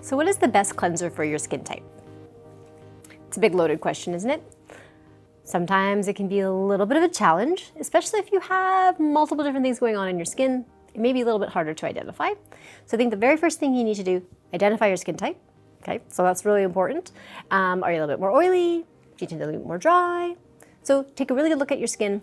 So what is the best cleanser for your skin type? It's a big loaded question, isn't it? Sometimes it can be a little bit of a challenge, especially if you have multiple different things going on in your skin. It may be a little bit harder to identify. So I think the very first thing you need to do, identify your skin type. Okay, so that's really important. Are you a little bit more oily? Do you tend to be a little bit more dry? So take a really good look at your skin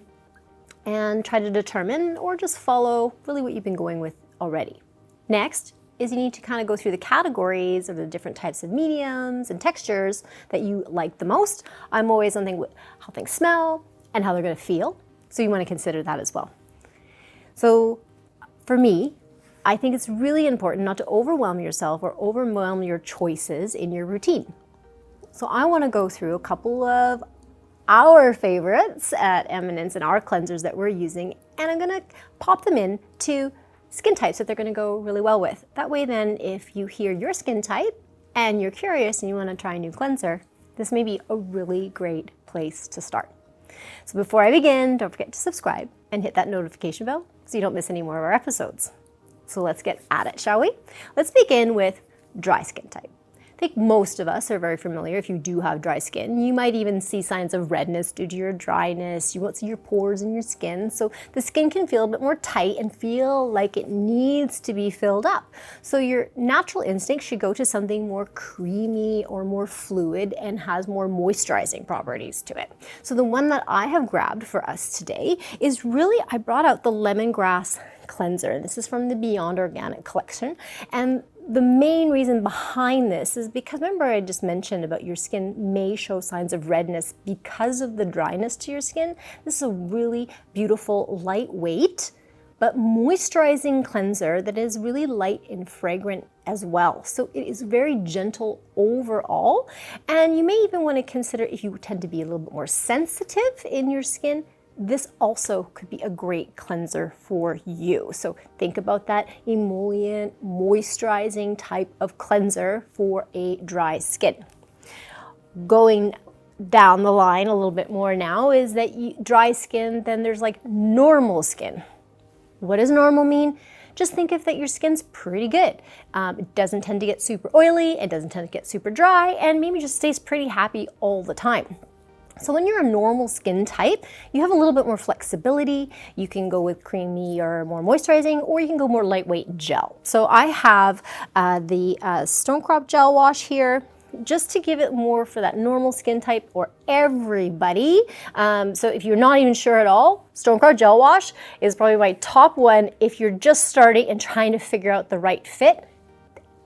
and try to determine or just follow really what you've been going with already. Next is you need to kind of go through the categories of the different types of mediums and textures that you like the most. I'm always on how things smell and how they're going to feel. So you want to consider that as well. So for me, I think it's really important not to overwhelm yourself or overwhelm your choices in your routine. So I want to go through a couple of our favorites at Eminence and our cleansers that we're using, and I'm going to pop them in to skin types that they're going to go really well with. That way then, if you hear your skin type and you're curious and you want to try a new cleanser, this may be a really great place to start. So before I begin, don't forget to subscribe and hit that notification bell so you don't miss any more of our episodes. So let's get at it, shall we? Let's begin with dry skin type. I think most of us are very familiar if you do have dry skin. You might even see signs of redness due to your dryness. You won't see your pores in your skin. So the skin can feel a bit more tight and feel like it needs to be filled up. So your natural instinct should go to something more creamy or more fluid and has more moisturizing properties to it. So the one that I have grabbed for us today is really, I brought out the lemongrass cleanser. And this is from the Beyond Organic collection. And the main reason behind this is because, remember I just mentioned about your skin may show signs of redness because of the dryness to your skin. This is a really beautiful, lightweight, but moisturizing cleanser that is really light and fragrant as well. So it is very gentle overall. And you may even want to consider, if you tend to be a little bit more sensitive in your skin, this also could be a great cleanser for you. So think about that emollient, moisturizing type of cleanser for a dry skin. Going down the line a little bit more now is that dry skin, then there's like normal skin. What does normal mean? Just think of that your skin's pretty good. It doesn't tend to get super oily, it doesn't tend to get super dry, and maybe just stays pretty happy all the time. So when you're a normal skin type, you have a little bit more flexibility. You can go with creamy or more moisturizing, or you can go more lightweight gel. So I have the Stone Crop Gel Wash here, just to give it more for that normal skin type or everybody. So if you're not even sure at all, Stone Crop Gel Wash is probably my top one if you're just starting and trying to figure out the right fit.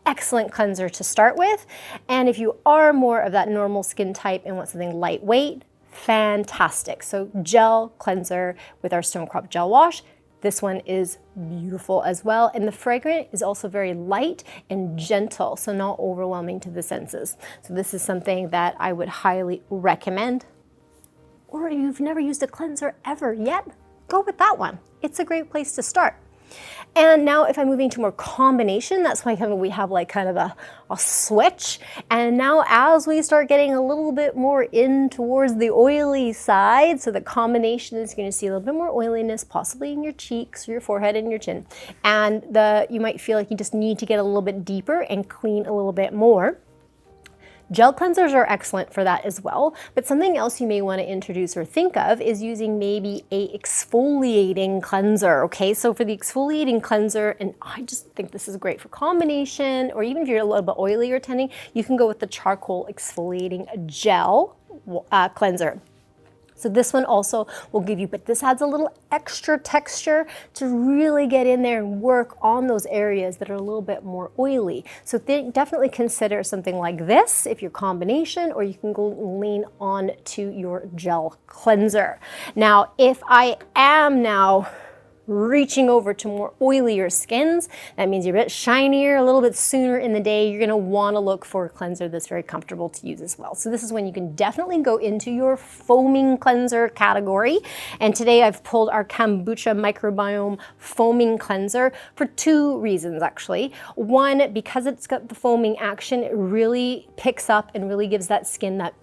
Excellent cleanser to start with. And if you are more of that normal skin type and want something lightweight, fantastic. So gel cleanser with our Stone Crop Gel Wash. This one is beautiful as well. And the fragrance is also very light and gentle, so not overwhelming to the senses. So this is something that I would highly recommend. Or if you've never used a cleanser ever yet, go with that one. It's a great place to start. And now if I'm moving to more combination, that's why we have like kind of a switch. And now as we start getting a little bit more in towards the oily side, so the combination is going to see a little bit more oiliness, possibly in your cheeks or your forehead and your chin. And you might feel like you just need to get a little bit deeper and clean a little bit more. Gel cleansers are excellent for that as well, but something else you may want to introduce or think of is using maybe a exfoliating cleanser, okay? So for the exfoliating cleanser, and I just think this is great for combination, or even if you're a little bit oily or tending, you can go with the charcoal exfoliating gel cleanser. So this one also will give you, but this adds a little extra texture to really get in there and work on those areas that are a little bit more oily. So definitely consider something like this if you're combination, or you can go lean on to your gel cleanser. Now, if I am now reaching over to more oilier skins, that means you're a bit shinier a little bit sooner in the day, you're going to want to look for a cleanser that's very comfortable to use as well. So this is when you can definitely go into your foaming cleanser category. And today I've pulled our Kombucha Microbiome foaming cleanser for two reasons actually. One, because it's got the foaming action, it really picks up and really gives that skin that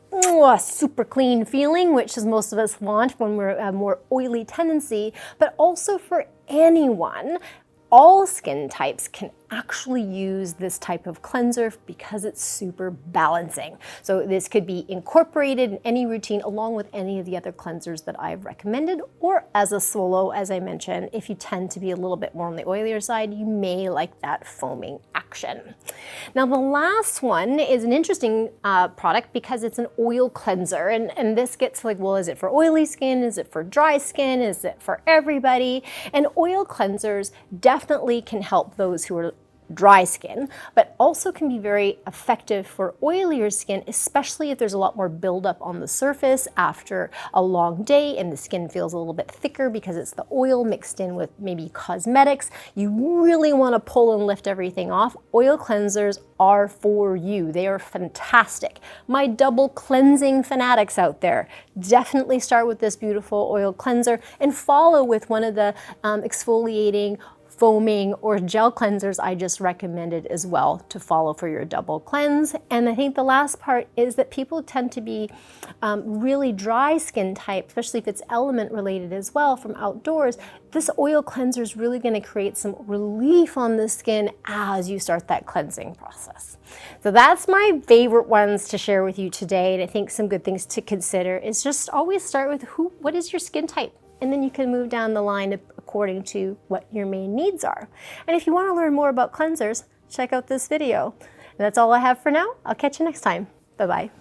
super clean feeling, which is most of us want when we're a more oily tendency, but also for anyone, all skin types can actually use this type of cleanser because it's super balancing. So this could be incorporated in any routine along with any of the other cleansers that I've recommended, or as a solo, as I mentioned. If you tend to be a little bit more on the oilier side, you may like that foaming action. Now the last one is an interesting product because it's an oil cleanser, and this gets like, well, is it for oily skin? Is it for dry skin? Is it for everybody? And oil cleansers definitely can help those who are dry skin, but also can be very effective for oilier skin, especially if there's a lot more buildup on the surface after a long day and the skin feels a little bit thicker because it's the oil mixed in with maybe cosmetics. You really want to pull and lift everything off. Oil cleansers are for you. They are fantastic. My double cleansing fanatics out there, definitely start with this beautiful oil cleanser and follow with one of the exfoliating, foaming, or gel cleansers I just recommended as well to follow for your double cleanse. And I think the last part is that people tend to be really dry skin type, especially if it's element related as well from outdoors. This oil cleanser is really going to create some relief on the skin as you start that cleansing process. So that's my favorite ones to share with you today. And I think some good things to consider is just always start with what is your skin type? And then you can move down the line according to what your main needs are. And if you want to learn more about cleansers, check out this video. And that's all I have for now. I'll catch you next time. Bye-bye.